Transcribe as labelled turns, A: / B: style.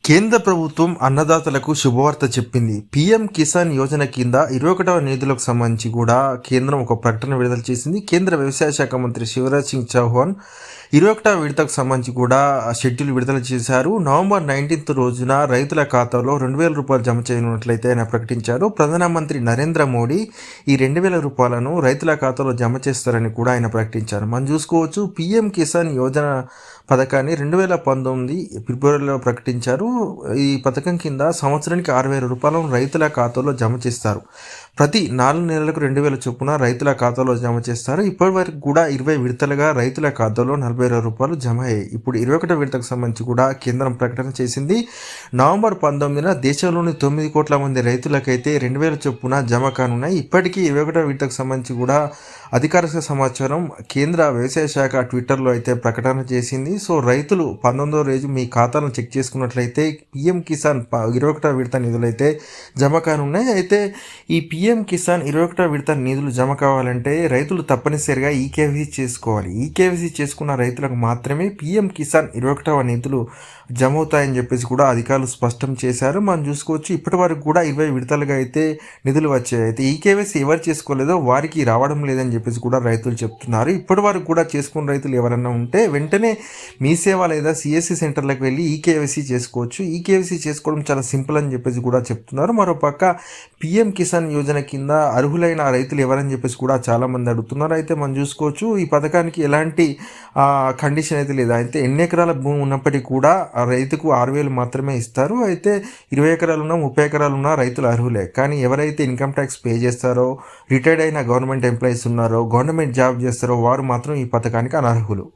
A: కేంద్ర ప్రభుత్వం అన్నదాతలకు శుభవార్త చెప్పింది. పీఎం కిసాన్ యోజన కింద 21వ నిధులకు సంబంధించి కూడా కేంద్రం ఒక ప్రకటన విడుదల చేసింది. కేంద్ర వ్యవసాయ శాఖ మంత్రి శివరాజ్ సింగ్ చౌహాన్ 21వ విడతకు సంబంధించి కూడా షెడ్యూల్ విడుదల చేశారు. నవంబర్ 19th రోజున రైతుల ఖాతాలో 2,000 రూపాయలు జమ చేయనున్నట్లయితే ఆయన ప్రకటించారు. ప్రధానమంత్రి నరేంద్ర మోడీ ఈ 2,000 రూపాయలను రైతుల ఖాతాలో జమ చేస్తారని కూడా ఆయన ప్రకటించారు. మనం చూసుకోవచ్చు, పీఎం కిసాన్ యోజన పథకాన్ని 2019 ఫిబ్రవరిలో ప్రకటించారు. ఈ పథకం కింద సంవత్సరానికి 6,000 రూపాయలను రైతుల ఖాతాలో జమ చేస్తారు. ప్రతి 4 నెలలకు 2,000 చొప్పున రైతుల ఖాతాలో జమ చేస్తారు. ఇప్పటి వరకు కూడా 20 విడతలుగా రైతుల ఖాతాలో 40,000 రూపాయలు జమ అయ్యాయి. ఇప్పుడు 21వ విడతకు సంబంధించి కూడా కేంద్రం ప్రకటన చేసింది. నవంబర్ 19న దేశంలోని 9 కోట్ల మంది రైతులకైతే 2,000 చొప్పున జమ కానున్నాయి. ఇప్పటికీ 21వ విడతకు సంబంధించి కూడా అధికారిక సమాచారం కేంద్ర వ్యవసాయ శాఖ ట్విట్టర్లో అయితే ప్రకటన చేసింది. సో రైతులు 19వ రోజు మీ ఖాతాలను చెక్ చేసుకున్నట్లయితే పీఎం కిసాన్ 21వ విడత నిధులు అయితే జమ కానున్నాయి. అయితే ఈ పీఎం కిసాన్ 21వ విడత నిధులు జమ కావాలంటే రైతులు తప్పనిసరిగా ఈకేవైసీ చేసుకోవాలి. ఈకేవైసీ చేసుకున్న రైతులకు మాత్రమే పీఎం కిసాన్ 21వ నిధులు జమ అవుతాయని చెప్పేసి కూడా అధికారులు స్పష్టం చేశారు. మనం చూసుకోవచ్చు, ఇప్పటి వరకు కూడా 20 విడతలుగా అయితే నిధులు వచ్చాయి. అయితే ఈకేవైసీ ఎవరు చేసుకోలేదో వారికి రావడం లేదని చెప్పేసి కూడా రైతులు చెప్తున్నారు. ఇప్పటి వరకు కూడా చేసుకున్న రైతులు ఎవరైనా ఉంటే వెంటనే మీ సేవ లేదా సిఎస్సి సెంటర్లకు వెళ్ళి ఈకేవైసీ చేసుకోవచ్చు. ఈకేవైసీ చేసుకోవడం చాలా సింపుల్ అని చెప్పేసి కూడా చెప్తున్నారు. మరోపక్క పీఎం కిసాన్ యోజన కింద అర్హులైన రైతులు ఎవరని చెప్పేసి కూడా చాలామంది అడుగుతున్నారు. అయితే మనం చూసుకోవచ్చు, ఈ పథకానికి ఎలాంటి కండిషన్ అయితే లేదు. అయితే ఎన్ని ఎకరాల భూమి ఉన్నప్పటికీ కూడా ఆ రైతుకు 6,000 మాత్రమే ఇస్తారు. అయితే 20 ఎకరాలున్నా 30 ఎకరాలున్నా రైతులు అర్హులే. కానీ ఎవరైతే ఇన్కమ్ ట్యాక్స్ పే చేస్తారో, రిటైర్డ్ అయిన గవర్నమెంట్ ఎంప్లాయీస్ ఉన్నారో, గవర్నమెంట్ జాబ్ చేస్తారో వారు మాత్రం ఈ పథకానికి అనర్హులు.